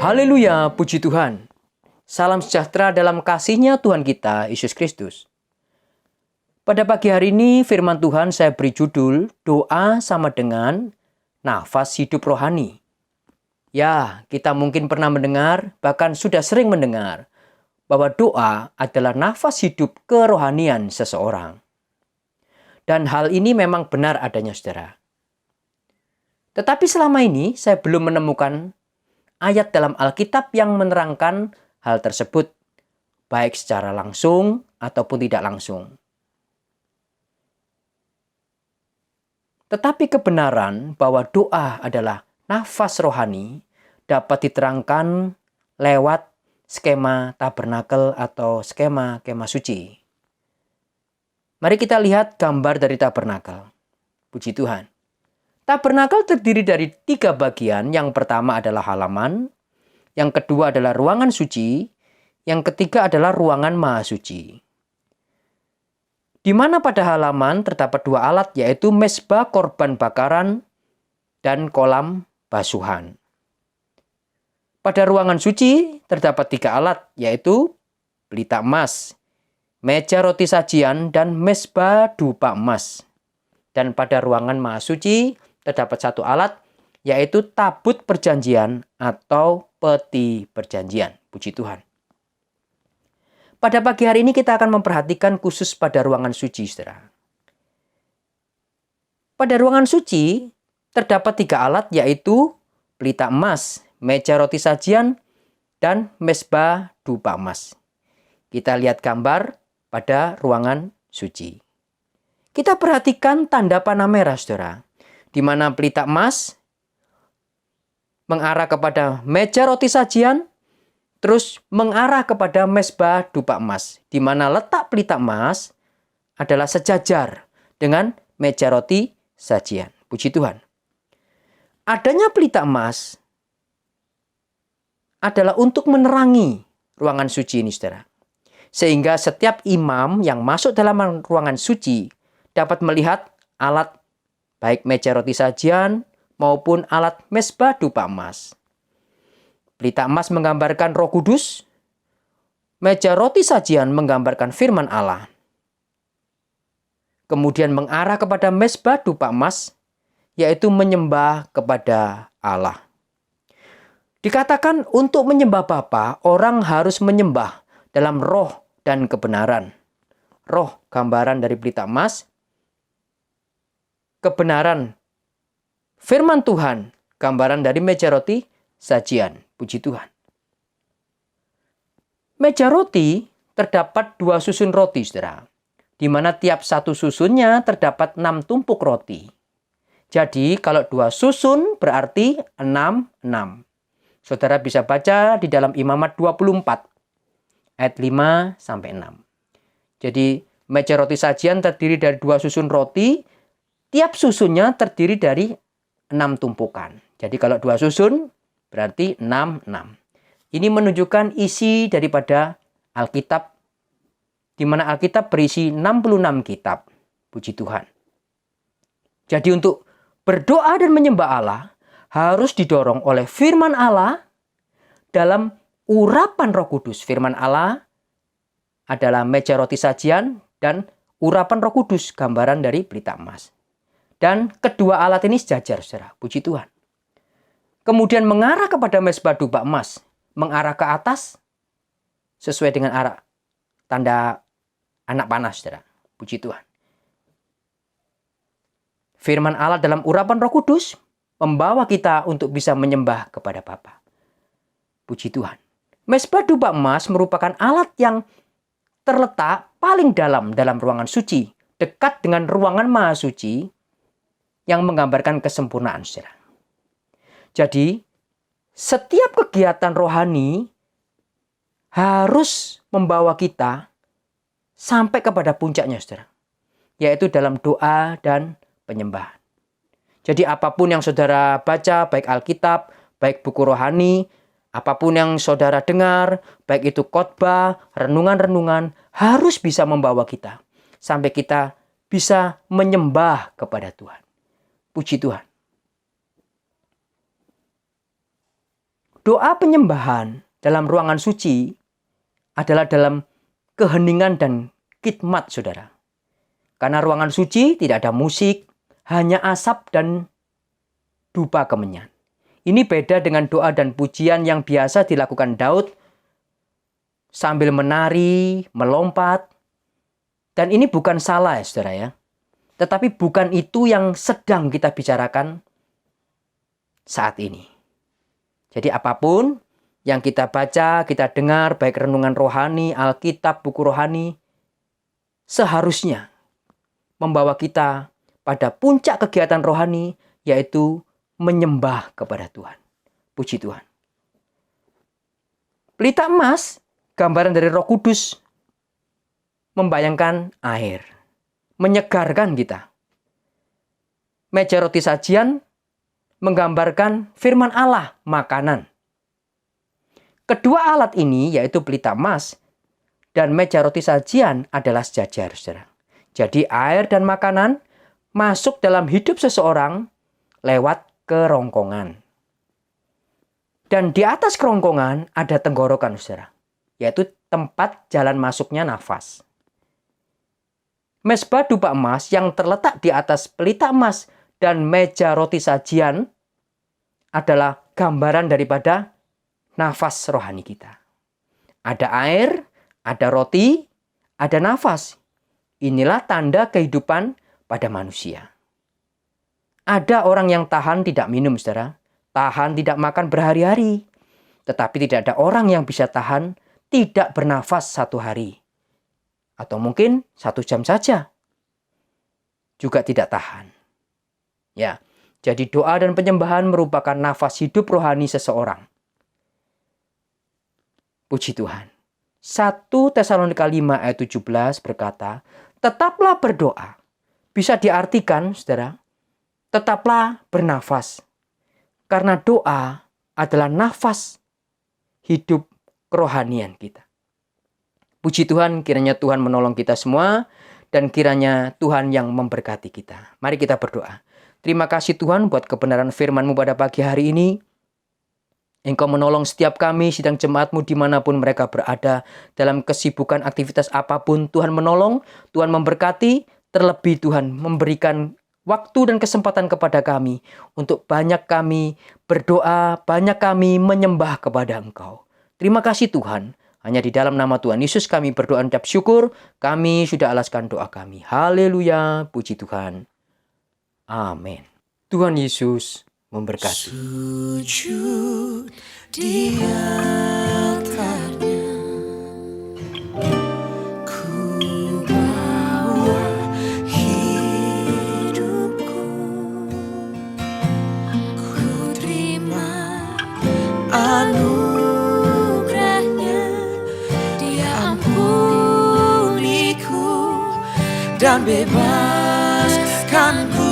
Haleluya, puji Tuhan. Salam sejahtera dalam kasih-Nya Tuhan kita, Yesus Kristus. Pada pagi hari ini firman Tuhan saya beri judul, doa sama dengan nafas hidup rohani. Ya, kita mungkin pernah mendengar, bahkan sudah sering mendengar, bahwa doa adalah nafas hidup kerohanian seseorang. Dan hal ini memang benar adanya, saudara. Tetapi selama ini saya belum menemukan ayat dalam Alkitab yang menerangkan hal tersebut, baik secara langsung ataupun tidak langsung. Tetapi kebenaran bahwa doa adalah nafas rohani dapat diterangkan lewat skema tabernakel atau skema kemah suci. Mari kita lihat gambar dari tabernakel. Puji Tuhan. Tabernakel terdiri dari 3 bagian. Yang pertama adalah halaman, yang kedua adalah ruangan suci, yang ketiga adalah ruangan maha suci. Di mana pada halaman terdapat 2 alat, yaitu mezbah korban bakaran dan kolam basuhan. Pada ruangan suci terdapat 3 alat, yaitu pelita emas, meja roti sajian, dan mezbah dupa emas. Dan pada ruangan maha suci terdapat 1 alat, yaitu tabut perjanjian atau peti perjanjian. Puji Tuhan. Pada pagi hari ini kita akan memperhatikan khusus pada ruangan suci, saudara. Pada ruangan suci terdapat 3 alat, yaitu pelita emas, meja roti sajian, dan mezbah dupa emas. Kita lihat gambar pada ruangan suci. Kita perhatikan tanda panah merah, saudara, di mana pelita emas mengarah kepada meja roti sajian, terus mengarah kepada mezbah dupa emas, di mana letak pelita emas adalah sejajar dengan meja roti sajian. Puji Tuhan. Adanya pelita emas adalah untuk menerangi ruangan suci ini, saudara. Sehingga setiap imam yang masuk dalam ruangan suci dapat melihat alat baik meja roti sajian maupun alat mezbah dupa emas. Pelita emas menggambarkan Roh Kudus, meja roti sajian menggambarkan firman Allah. Kemudian mengarah kepada mezbah dupa emas, yaitu menyembah kepada Allah. Dikatakan untuk menyembah Bapa, orang harus menyembah dalam roh dan kebenaran. Roh gambaran dari pelita emas, kebenaran firman Tuhan gambaran dari meja roti sajian. Puji Tuhan. Meja roti terdapat 2 susun roti, saudara, di mana tiap satu susunnya terdapat 6 tumpuk roti. Jadi kalau 2 susun berarti 6. Saudara bisa baca di dalam Imamat 24 ayat 5 sampai 6. Jadi meja roti sajian terdiri dari 2 susun roti, tiap susunnya terdiri dari 6 tumpukan. Jadi kalau 2 susun berarti 6. Ini menunjukkan isi daripada Alkitab, di mana Alkitab berisi 66 kitab. Puji Tuhan. Jadi untuk berdoa dan menyembah Allah harus didorong oleh firman Allah dalam urapan Roh Kudus. Firman Allah adalah meja roti sajian dan urapan Roh Kudus, gambaran dari pelita emas. Dan kedua alat ini sejajar, saudara. Puji Tuhan. Kemudian mengarah kepada mezbah dupa emas, mengarah ke atas sesuai dengan arah tanda anak panah, saudara. Puji Tuhan. Firman Allah dalam urapan Roh Kudus membawa kita untuk bisa menyembah kepada Bapa. Puji Tuhan. Mezbah dupa emas merupakan alat yang terletak paling dalam ruangan suci, dekat dengan ruangan maha suci yang menggambarkan kesempurnaan, saudara. Jadi, setiap kegiatan rohani harus membawa kita sampai kepada puncaknya, saudara. Yaitu dalam doa dan penyembahan. Jadi apapun yang saudara baca, baik Alkitab, baik buku rohani, apapun yang saudara dengar, baik itu khotbah, renungan-renungan, harus bisa membawa kita sampai kita bisa menyembah kepada Tuhan. Puji Tuhan. Doa penyembahan dalam ruangan suci adalah dalam keheningan dan khidmat, saudara. Karena ruangan suci tidak ada musik, hanya asap dan dupa kemenyan. Ini beda dengan doa dan pujian yang biasa dilakukan Daud sambil menari, melompat. Dan ini bukan salah ya saudara ya. Tetapi bukan itu yang sedang kita bicarakan saat ini. Jadi apapun yang kita baca, kita dengar, baik renungan rohani, Alkitab, buku rohani, seharusnya membawa kita pada puncak kegiatan rohani, yaitu menyembah kepada Tuhan. Puji Tuhan. Pelita emas, gambaran dari Roh Kudus, membayangkan air, menyegarkan kita. Meja roti sajian menggambarkan firman Allah, makanan. Kedua alat ini, yaitu pelita emas dan meja roti sajian, adalah sejajar, saudara. Jadi air dan makanan masuk dalam hidup seseorang lewat kerongkongan. Dan di atas kerongkongan ada tenggorokan, saudara, yaitu tempat jalan masuknya nafas. Mezbah dupa emas yang terletak di atas pelita emas dan meja roti sajian adalah gambaran daripada nafas rohani kita. Ada air, ada roti, ada nafas. Inilah tanda kehidupan pada manusia. Ada orang yang tahan tidak minum, saudara. Tahan tidak makan berhari-hari. Tetapi tidak ada orang yang bisa tahan tidak bernafas 1 hari. Atau mungkin 1 jam saja. Juga tidak tahan. Ya, jadi doa dan penyembahan merupakan nafas hidup rohani seseorang. Puji Tuhan. 1 Tesalonika 5 ayat 17 berkata, tetaplah berdoa. Bisa diartikan, saudara, tetaplah bernafas. Karena doa adalah nafas hidup kerohanian kita. Puji Tuhan, kiranya Tuhan menolong kita semua dan kiranya Tuhan yang memberkati kita. Mari kita berdoa. Terima kasih Tuhan buat kebenaran firman-Mu pada pagi hari ini. Engkau menolong setiap kami, sidang jemaat-Mu dimanapun mereka berada. Dalam kesibukan aktivitas apapun, Tuhan menolong, Tuhan memberkati. Terlebih Tuhan memberikan waktu dan kesempatan kepada kami. Untuk banyak kami berdoa, banyak kami menyembah kepada Engkau. Terima kasih Tuhan. Hanya di dalam nama Tuhan Yesus kami berdoa dan ucap syukur. Kami sudah alaskan doa kami. Haleluya, puji Tuhan. Amin. Tuhan Yesus memberkati. Sujud di altarnya, ku bawa hidupku, ku terima anugerahnya, Dia ampuniku dan bebaskanku.